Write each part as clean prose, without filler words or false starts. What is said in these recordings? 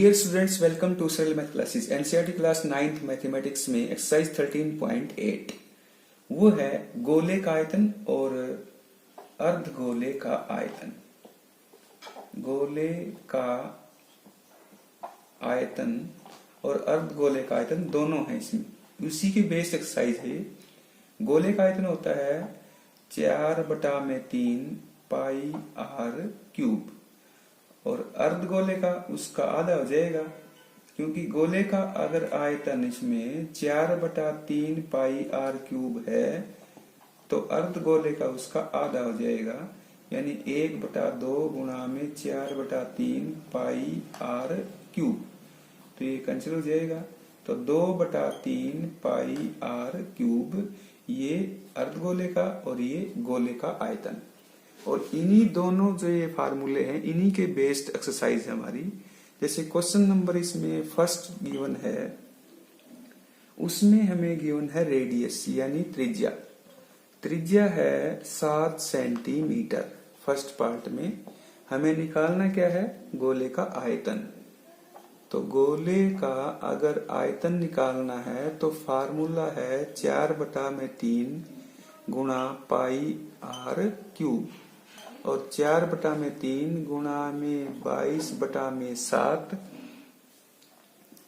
Dear students, welcome to सरल math classes. NCERT class 9th mathematics में exercise 13.8 वो है गोले का आयतन और अर्धगोले का आयतन। गोले का आयतन और अर्धगोले का आयतन दोनों है इसमें, उसी की बेस्ड एक्सरसाइज है। गोले का आयतन होता है 4/3 पाई आर क्यूब और अर्धगोले का उसका आधा हो जाएगा, क्योंकि गोले का अगर आयतन इसमें 4/3 पाई आर क्यूब है तो अर्धगोले का उसका आधा हो जाएगा, यानी 1/2 गुणा में 4/3 पाई आर क्यूब। तो ये कैंसिल हो जाएगा, तो 2/3 पाई आर क्यूब ये अर्धगोले का और ये गोले का आयतन। और इन्हीं दोनों जो ये फार्मूले हैं इन्हीं के बेस्ड एक्सरसाइज है हमारी। जैसे क्वेश्चन नंबर इसमें फर्स्ट गिवन है, उसमें हमें गिवन है रेडियस यानी त्रिज्या। त्रिज्या है 7 सेंटीमीटर। फर्स्ट पार्ट में हमें निकालना क्या है, गोले का आयतन। तो गोले का अगर आयतन निकालना है तो फार्मूला है 4/3 गुणा पाई आर क्यूब और 4/3 गुणा में 22/7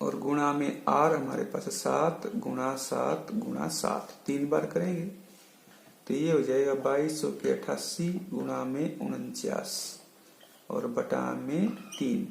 और गुणा में आर हमारे पास 7 गुणा 7 गुणा 7 3 बार करेंगे तो ये हो जाएगा 2288 गुणा में 49 और बटा में 3।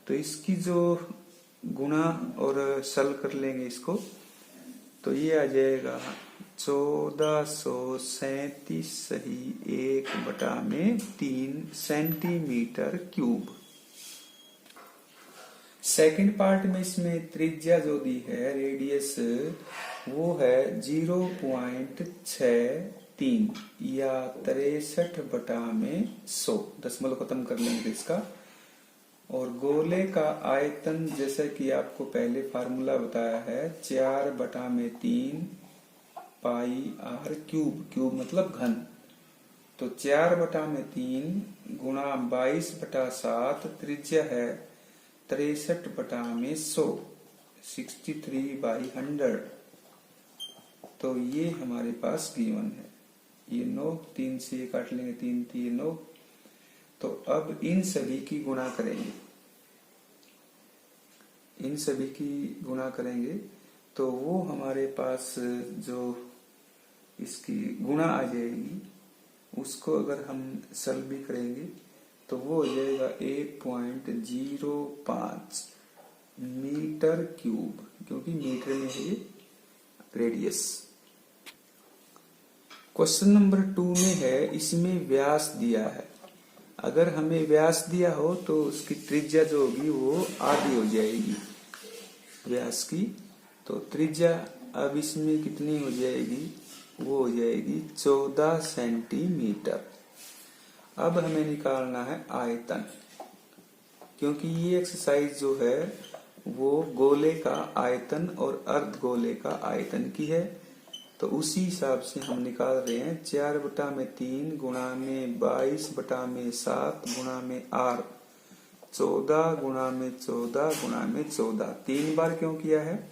तो इसकी जो गुणा और सल कर लेंगे इसको तो ये आ जाएगा 1437 सही 1/3 सेंटीमीटर क्यूब। सेकंड पार्ट में इसमें त्रिज्या जो दी है रेडियस वो है 0.63 या 63/100, दशमलव खत्म कर लेंगे इसका। और गोले का आयतन जैसा कि आपको पहले फार्मूला बताया है 4/3 पाई आर क्यूब, क्यूब मतलब घन। तो 4/3 गुणा 22/7 त्रिज्या है 63/100 63/100। तो ये हमारे पास गिवन है। ये 9 3 से ये काट लेंगे 3 3 9। तो अब इन सभी की गुणा करेंगे, इन सभी की गुणा करेंगे तो वो हमारे पास जो इसकी गुणा आ जाएगी उसको अगर हम सल भी करेंगे तो वो हो जाएगा 1.05 मीटर क्यूब, क्योंकि मीटर में है ये रेडियस। क्वेश्चन नंबर 2 में है, इसमें व्यास दिया है। अगर हमें व्यास दिया हो तो उसकी त्रिज्या जो होगी वो आधी हो जाएगी व्यास की। तो त्रिज्या अब इसमें कितनी हो जाएगी, वो हो जाएगी 14 सेंटीमीटर। अब हमें निकालना है आयतन, क्योंकि ये एक्सरसाइज जो है वो गोले का आयतन और अर्धगोले का आयतन की है। तो उसी हिसाब से हम निकाल रहे हैं 4/3 गुणा में 22/7 गुणा में आर 14 गुणा में 14 गुणा में 14। 3 बार क्यों किया है,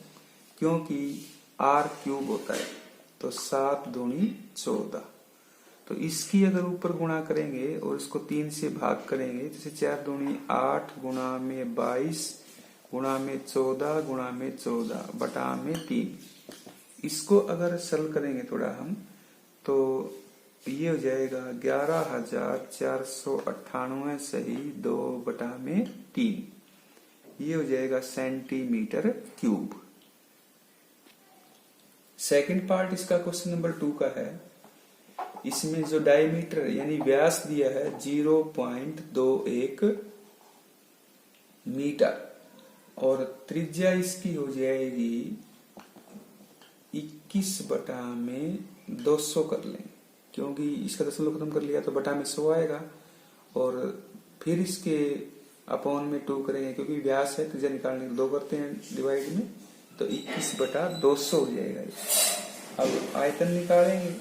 क्योंकि आर क्यूब होता है तो 7 दूनी 14। तो इसकी अगर ऊपर गुणा करेंगे और इसको 3 से भाग करेंगे, जैसे 4 दूनी 8 गुणा में 22 गुणा में 14 गुणा में 14 बटा में 3। इसको अगर सल करेंगे थोड़ा हम तो ये हो जाएगा 11,498 सही 2/3। ये हो जाएगा सेंटीमीटर क्यूब। सेकंड पार्ट इसका क्वेश्चन नंबर 2 का है। इसमें जो डायमीटर यानी व्यास दिया है 0.21 मीटर और त्रिज्या इसकी हो जाएगी 21/200 कर लें, क्योंकि इसका दशमलव खत्म कर लिया तो बटा में 100 आएगा। और फिर इसके अपॉन में 2 करेंगे, क्योंकि व्यास है त्रिज्या निकालने के 2 करते हैं डिवाइड में, तो 21/200 हो जाएगा। अब आयतन निकालेंगे,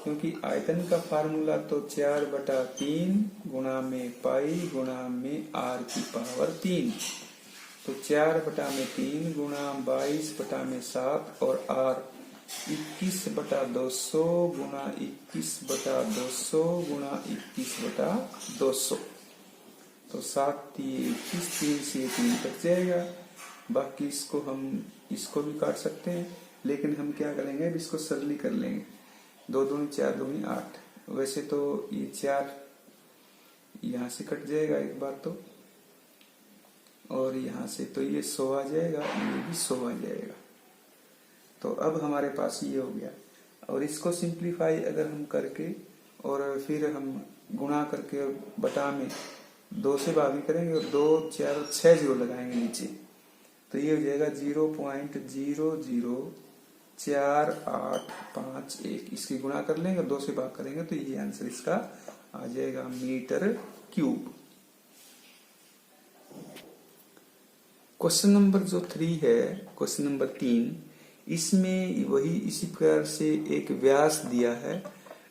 क्योंकि आयतन का फार्मूला तो 4/3 गुणा में पाई गुणा में आर की पावर 3 तो 4/3 गुणा 22/7 और R 21/200 गुणा 21/200 गुणा 21/200। तो 7 ये 21, 3 से 3 कट जाएगा। बाकी इसको भी काट सकते हैं, लेकिन हम क्या करेंगे, अब इसको सरली कर लेंगे। 2 दूनी 4 दूनी 8। वैसे तो ये 4 यहाँ से कट जाएगा एक बार तो, और यहाँ से तो ये 100 आ जाएगा, ये भी 100 आ जाएगा। तो अब हमारे पास ये हो गया। और इसको सिंप्लीफाई अगर हम करके और फिर हम गुणा करके और बटा में 2 से भागी करेंगे और 2 4 और 6 जीरो लगाएंगे नीचे, तो ये हो जाएगा 0.00485 इसकी गुणा कर लेंगे, 2 से भाग करेंगे तो ये आंसर इसका आ जाएगा मीटर क्यूब। क्वेश्चन नंबर जो 3 है, क्वेश्चन नंबर 3, इसमें वही इसी प्रकार से एक व्यास दिया है।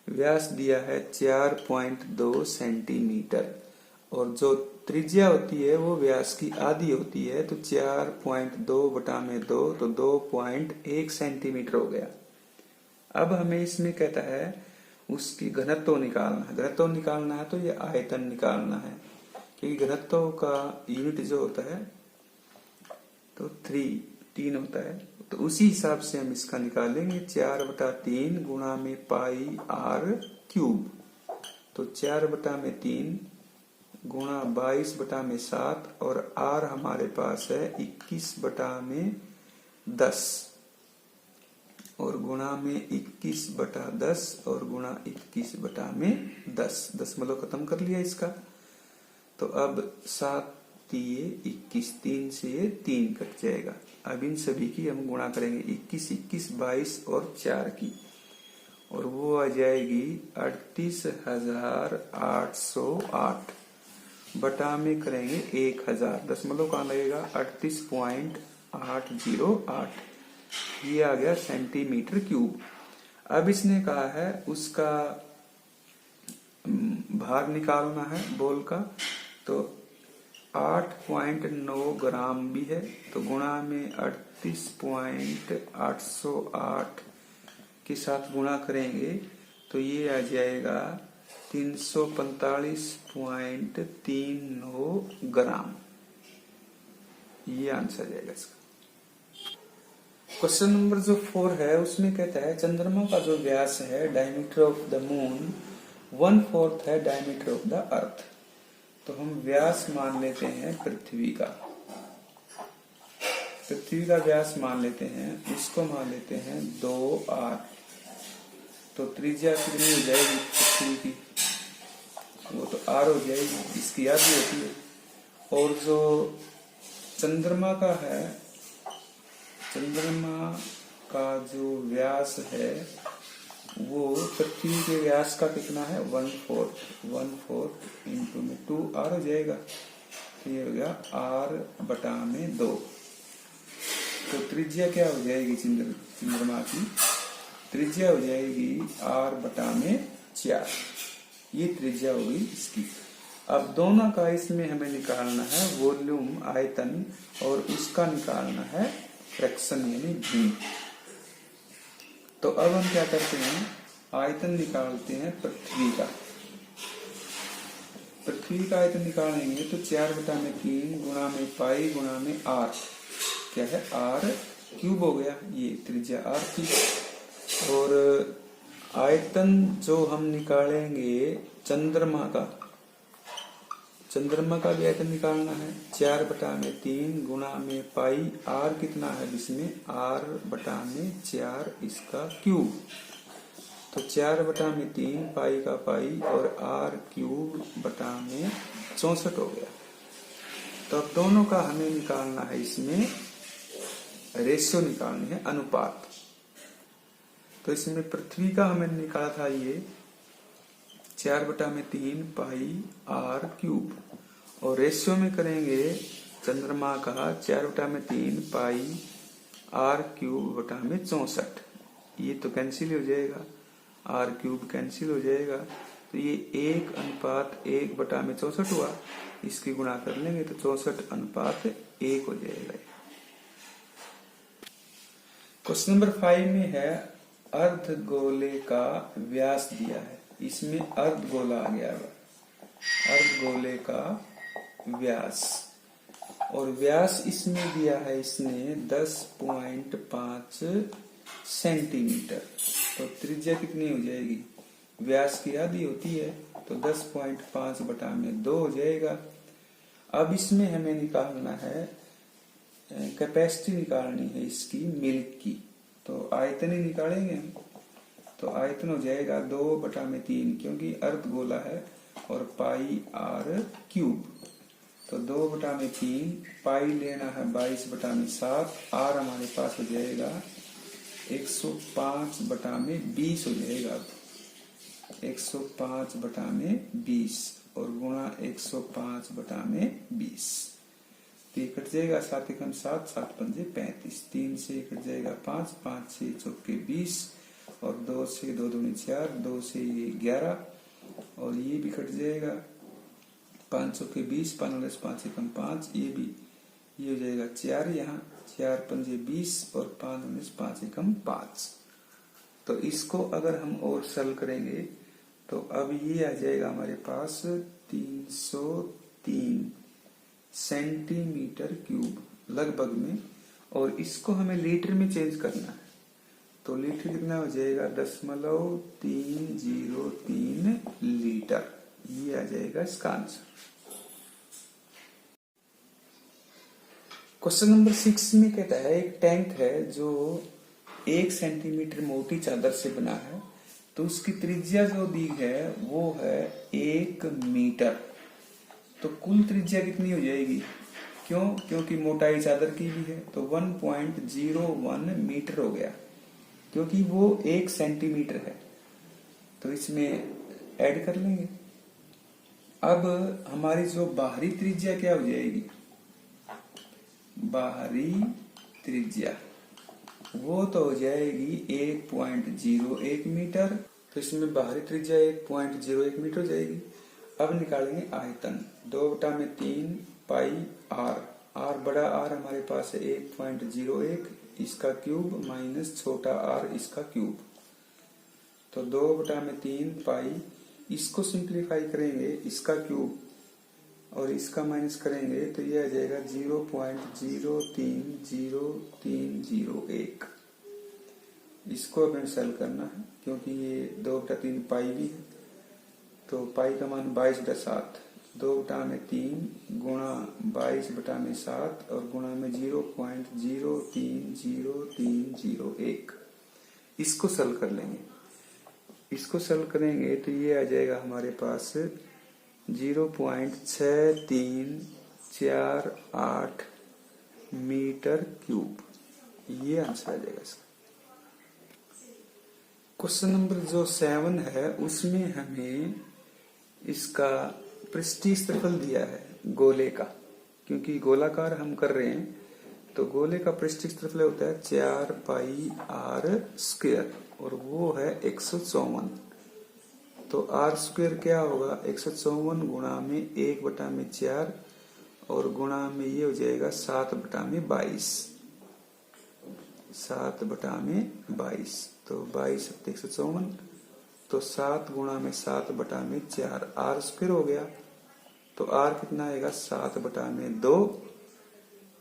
व्यास दिया है 4.2 सेंटीमीटर और जो त्रिज्या होती है वो व्यास की आधी होती है, तो 4.2 बटा में 2 तो 2.1 सेंटीमीटर हो गया। अब हमें इसमें कहता है उसकी घनत्व निकालना है। घनत्व निकालना है तो ये आयतन निकालना है, क्योंकि घनत्व का यूनिट जो होता है तो 3 होता है। तो उसी हिसाब से हम इसका निकालेंगे। 4/3 गुणा में पाई R क्यूब, तो 4/3 गुणा 22/7 और R हमारे पास है 21/10 और गुणा में 21/10 और गुणा 21/10। दशमलव खत्म कर लिया इसका। तो अब 7 ये 21, 3 से ये 3 कट जाएगा। अब इन सभी की हम गुणा करेंगे 21, 21, 22 और 4 की, और वो आ जाएगी 38,808 बटा में करेंगे 1000। दशमलव कहाँ लगेगा, 38.808, ये आ गया सेंटीमीटर क्यूब। अब इसने कहा है उसका भार निकालना है बॉल का, तो 8.9 ग्राम भी है, तो गुणा में 38.808 के साथ गुणा करेंगे तो ये आ जाएगा 345.39 ग्राम। ये आंसर जाएगा इसका। क्वेश्चन नंबर जो 4 है उसमें कहता है चंद्रमा का जो व्यास है डायमीटर ऑफ द मून 1/4 है डायमीटर ऑफ द अर्थ। तो हम व्यास मान लेते हैं पृथ्वी का। पृथ्वी का व्यास मान लेते हैं, इसको मान लेते हैं 2r। तो त्रिज्या कितनी हो जाएगी पृथ्वी की, वो तो r हो जाएगी, इसकी आधी होती है। और जो चंद्रमा का है, चंद्रमा का जो व्यास है वो पृथ्वी के व्यास का कितना है, 1/4 इंटू में 2r हो जाएगा। तो ये हो गया r/2। तो त्रिज्या क्या हो जाएगी चंद्रमा की, त्रिज्या हो जाएगी r/4। ये त्रिज्या होगी इसकी। अब दोनों का इसमें हमें निकालना है वॉल्यूम, आयतन, और उसका निकालना है फ्रैक्शन यानी भी। तो अब हम क्या करते हैं, आयतन निकालते हैं पृथ्वी का। पृथ्वी का आयतन निकालेंगे तो 4/3 गुणा में पाई गुणा में r, क्या है r क्यूब हो गया, ये त्रिज्या r थी। और आयतन जो हम निकालेंगे चंद्रमा का, चंद्रमा का भी आयतन निकालना है। 4/3 गुणा में पाई, r कितना है इसमें, r/4 इसका क्यूब। तो 4/3 पाई का पाई और r क्यूब बटा में 64 हो गया। तो अब दोनों का हमें निकालना है, इसमें रेशियो निकालनी है, अनुपात। तो इसमें पृथ्वी का हमें निकाला था ये 4/3 पाई r क्यूब, और रेशियो में करेंगे चंद्रमा का 4/3 पाई r क्यूब बटा में 64। ये तो कैंसिल हो जाएगा, r क्यूब कैंसिल हो जाएगा, तो ये 1:1/64 हुआ, इसकी गुणा कर लेंगे तो 64:1 हो जाएगा। क्वेश्चन नंबर 5 में है अर्धगोले का व्यास दिया है, इसमें अर्धगोला आ गया है, अर्धगोले का व्यास, और व्यास इसमें दिया है इसने 10.5 सेंटीमीटर। तो त्रिज्या कितनी हो जाएगी, व्यास की आधी होती है तो 10.5/2 हो जाएगा। अब इसमें हमें निकालना है कैपेसिटी, निकालनी है इसकी मिल्क की, तो आयतन ही निकालेंगे हम। तो आयतन हो जाएगा 2/3, क्योंकि अर्धगोला है, और πr³। तो 2/3, पाई लेना है 22/7, आर हमारे पास हो जाएगा 105/20 हो जाएगा। 105/20 और गुणा 105/20, तो ये कट जाएगा 7 एकम 7, 7 पंजे 35, 3 से कट जाएगा 5, 5 से 20, और 2 से 2 दूनी 4, 2 से ये 11, और ये भी कट जाएगा 5 के 20, 5 5 एकम 5, ये भी, ये हो जाएगा 4, यहाँ 4 पंजे 20 और 5 5 एकम 5। तो इसको अगर हम और सरल करेंगे तो अब ये आ जाएगा हमारे पास 303 सेंटीमीटर क्यूब लगभग में, और इसको हमें लीटर में चेंज करना है। तो लीटर कितना हो जाएगा, 0.303 लीटर, ये आ जाएगा इसका आंसर। क्वेश्चन नंबर 6 में कहता है एक टैंक है जो 1 सेंटीमीटर मोटी चादर से बना है, तो उसकी त्रिज्या जो दी है वो है 1 मीटर। तो कुल त्रिज्या कितनी हो जाएगी, क्यों, क्योंकि मोटाई चादर की भी है, तो 1.01 मीटर हो गया, क्योंकि वो 1 सेंटीमीटर है, तो इसमें ऐड कर लेंगे। अब हमारी जो बाहरी त्रिज्या क्या हो जाएगी, बाहरी त्रिज्या वो तो हो जाएगी 1.01 मीटर, तो इसमें बाहरी त्रिज्या 1.01 मीटर हो जाएगी। अब निकालेंगे आयतन, 2/3 पाई आर, आर बड़ा आर हमारे पास है 1.01, इसका क्यूब माइनस छोटा आर इसका क्यूब, तो 2/3 पाई, इसको सिंप्लीफाई करेंगे, इसका क्यूब और इसका माइनस करेंगे तो ये आ जाएगा 0.030301। इसको हमें सॉल्व करना है, क्योंकि ये 2/3 पाई भी है, तो पाई का मान 22/7, 2/3 गुणा 22/7 और गुणा में 0.030301। इसको सॉल्व कर लेंगे, इसको सॉल्व करेंगे तो ये आ जाएगा हमारे पास 0.6348 मीटर क्यूब, ये आंसर आ जाएगा इसका। क्वेश्चन नंबर जो 7 है उसमें हमें इसका पृष्ठीय क्षेत्रफल दिया है गोले का, क्योंकि गोलाकार हम कर रहे हैं, तो गोले का पृष्ठीय क्षेत्रफल होता है 4πr², और वो है 154। तो r² क्या होगा, 154 गुणा में 1/4 और गुणा में ये हो जाएगा 7/22, 7/22, तो 22 154, तो 7 गुणा में 7/4 r² हो गया, तो r कितना आएगा 7/2,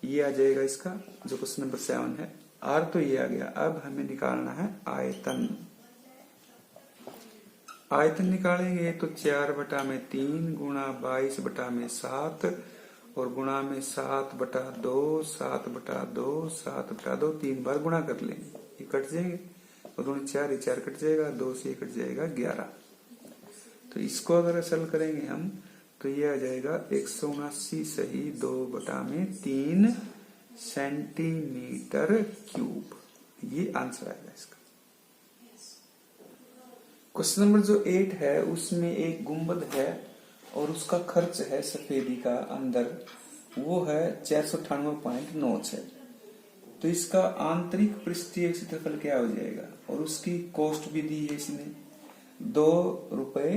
ये आ जाएगा इसका जो क्वेश्चन नंबर 7 है। r तो ये आ गया। अब हमें निकालना है आयतन, आयतन निकालेंगे तो 4/3 गुणा 22/7 और गुणा में 7/2, 7/2, 7/2, 3 बार गुणा कर लेंगे, ये कट जाएंगे, और 2 4, 4 कट जाएगा, 2 से कट जाएगा 11। तो इसको अगर असल करेंगे हम तो ये आ जाएगा 179 सही 2/3 सेंटीमीटर क्यूब, ये आंसर आएगा इसका। क्वेश्चन नंबर जो 8 है उसमें एक गुंबद है और उसका खर्च है सफेदी का अंदर, वो है 498.96, तो इसका आंतरिक पृष्ठीय क्षेत्रफल क्या हो जाएगा, और उसकी कॉस्ट भी दी है इसने 2 रुपए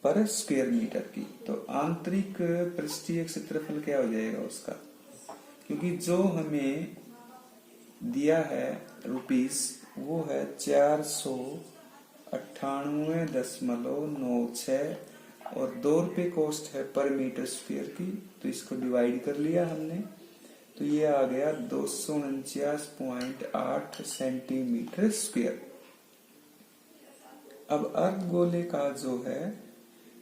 पर स्क्वायर मीटर की। तो आंतरिक पृष्ठीय क्षेत्रफल क्या हो जाएगा उसका, क्योंकि जो हमें दिया है रुपीस वो है 498.96 और 2 रुपये कॉस्ट है पर मीटर स्क्वायर की। तो इसको डिवाइड कर लिया हमने, तो ये आ गया 249.8 सेंटीमीटर स्क्वायर। अब अर्धगोले का जो है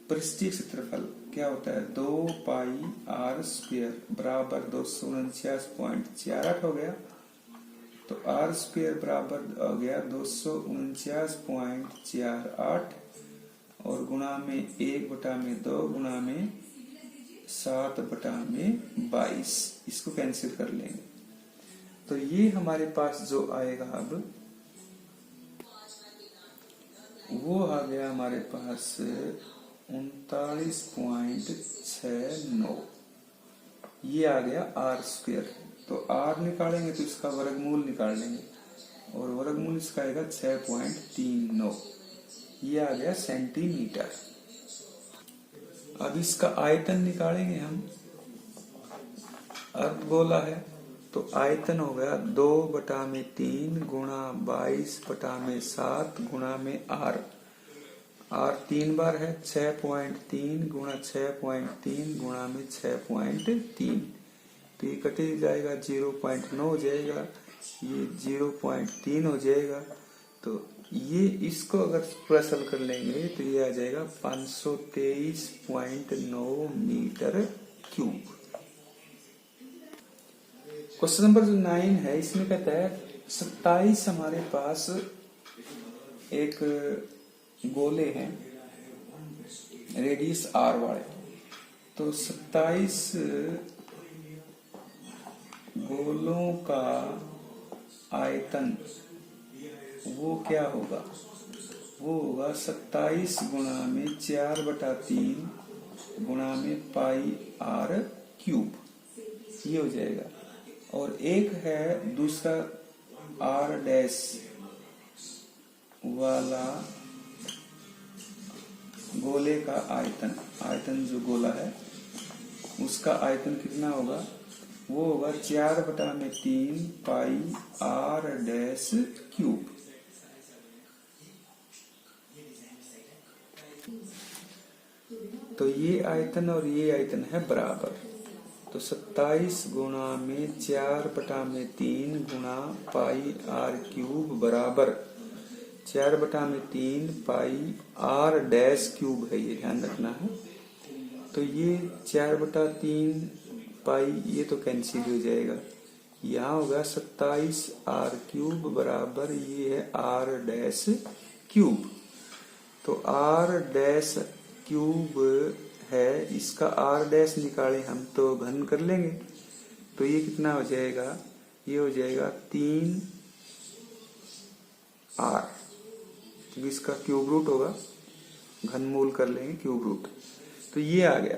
पृष्ठीय क्षेत्रफल क्या होता है, 2 पाई आर स्क्वायर बराबर 249.48 हो गया। तो आर स्क्वायर बराबर हो गया 249.48 और गुणा में 1/2 गुणा में 7/22, इसको कैंसिल कर लेंगे। तो ये हमारे पास जो आएगा अब वो आ गया हमारे पास 39.69, ये आ गया आर स्क्वायर। तो आर निकालेंगे तो इसका वर्गमूल निकाल लेंगे और वर्गमूल इसका आएगा 6.39, ये आ गया सेंटीमीटर। अब इसका आयतन निकालेंगे हम, अर्धगोला है तो आयतन हो गया 2/3 गुणा 22/7 गुणा में आर, आर 3 बार है, 6.3 गुणा 6.3 गुणा में 6.3, तो ये कटे जाएगा 0.9 हो जाएगा, ये 0.3 हो जाएगा। तो ये इसको अगर पूरा सरल कर लेंगे तो ये आ जाएगा 523.9 मीटर क्यूब। क्वेश्चन नंबर जो 9 है इसमें कहता है 27 हमारे पास एक गोले हैं रेडियस आर वाले, तो 27 गोलों का आयतन वो क्या होगा, वो होगा 27 गुणा में 4/3 गुणा में पाई आर क्यूब, ये हो जाएगा। और एक है दूसरा आर डैश वाला गोले का आयतन, आयतन जो गोला है उसका आयतन कितना होगा, वो होगा 4/3 पाई आर डैश क्यूब। तो ये आयतन और ये आयतन है बराबर, तो 27 गुणा में 4/3 गुणा पाई आर क्यूब बराबर 4/3 पाई आर डैश क्यूब है, ये ध्यान रखना है। तो ये 4/3 पाई ये तो कैंसिल हो जाएगा, यहाँ होगा 27 आर क्यूब बराबर ये है आर डैश क्यूब। तो आर डैश क्यूब है, इसका आर डैश निकाले हम तो घन कर लेंगे, तो ये कितना हो जाएगा, ये हो जाएगा 3 आर, क्योंकि इसका क्यूब रूट होगा, घनमूल कर लेंगे क्यूब रूट, तो ये आ गया।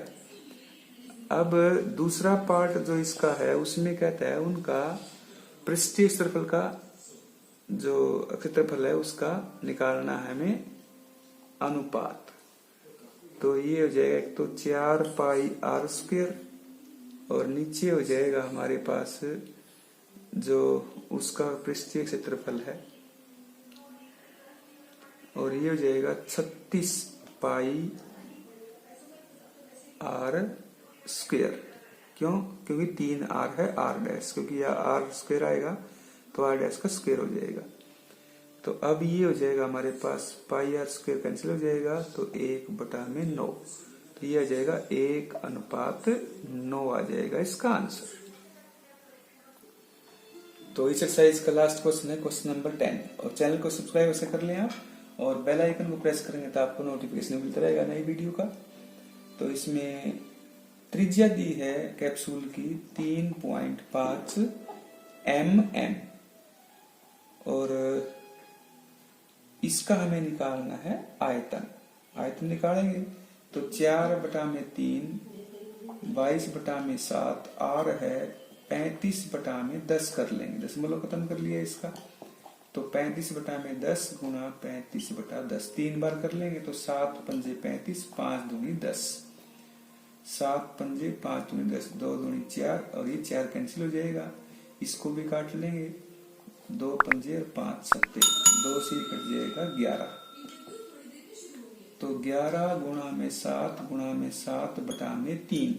अब दूसरा पार्ट जो इसका है उसमें कहता है उनका पृष्ठीय क्षेत्रफल का जो क्षेत्रफल है उसका निकालना है हमें अनुपात। तो ये हो जाएगा एक तो 4 पाई आर स्क्वायर और नीचे हो जाएगा हमारे पास जो उसका पृष्ठीय क्षेत्रफल है, और ये हो जाएगा 36 पाई आर स्क्वायर। क्यों, क्योंकि 3 आर है आर डैश, क्योंकि यह आर स्क्वायर आएगा तो आर डैश का स्क्वायर हो जाएगा। तो अब ये हो जाएगा हमारे पास पाई आर स्क्वायर कैंसिल हो जाएगा, तो 1/9, तो ये आ जाएगा 1:9 आ जाएगा इसका आंसर। तो इस एक्सरसाइज का लास्ट क्वेश्चन है क्वेश्चन नंबर 10, और चैनल को सब्सक्राइब ऐसे कर लें आप और बेल आइकन को प्रेस करेंगे तो आपको नोटिफिकेशन मिलता रहेगा नई वीडियो का। तो इसमें त्रिज्या दी है कैप्सूल की 3.5 mm और इसका हमें निकालना है आयतन। आयतन निकालेंगे तो 4/3 22/7 आर है 35/10 कर लेंगे, दशमलव खत्म कर लिया इसका। तो 35 बटा में 10 गुणा 35 बटा 10 3 बार कर लेंगे तो 7 पंजे 35, 5 दूनी 10, 7 पंजे 5 दूनी 10, 2 दूनी 4 और ये 4 कैंसिल हो जाएगा। इसको भी काट लेंगे, 2 पंजे और 5 सत्ते, 2 से कट जाएगा 11। तो 11 गुणा में 7 बटा में 3,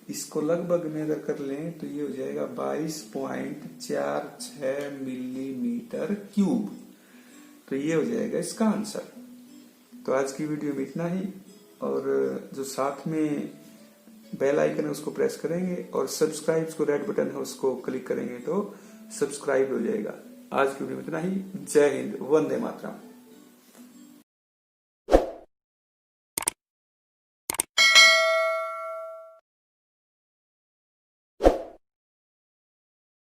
इसको लगभग में अगर कर लें तो ये हो जाएगा 22.46 मिलीमीटर क्यूब। तो ये हो जाएगा इसका आंसर। तो आज की वीडियो में इतना ही, और जो साथ में बेल आइकन है उसको प्रेस करेंगे और सब्सक्राइब को रेड बटन है उसको क्लिक करेंगे तो सब्सक्राइब हो जाएगा। आज की वीडियो में इतना ही। जय हिंद, वंदे मातरम।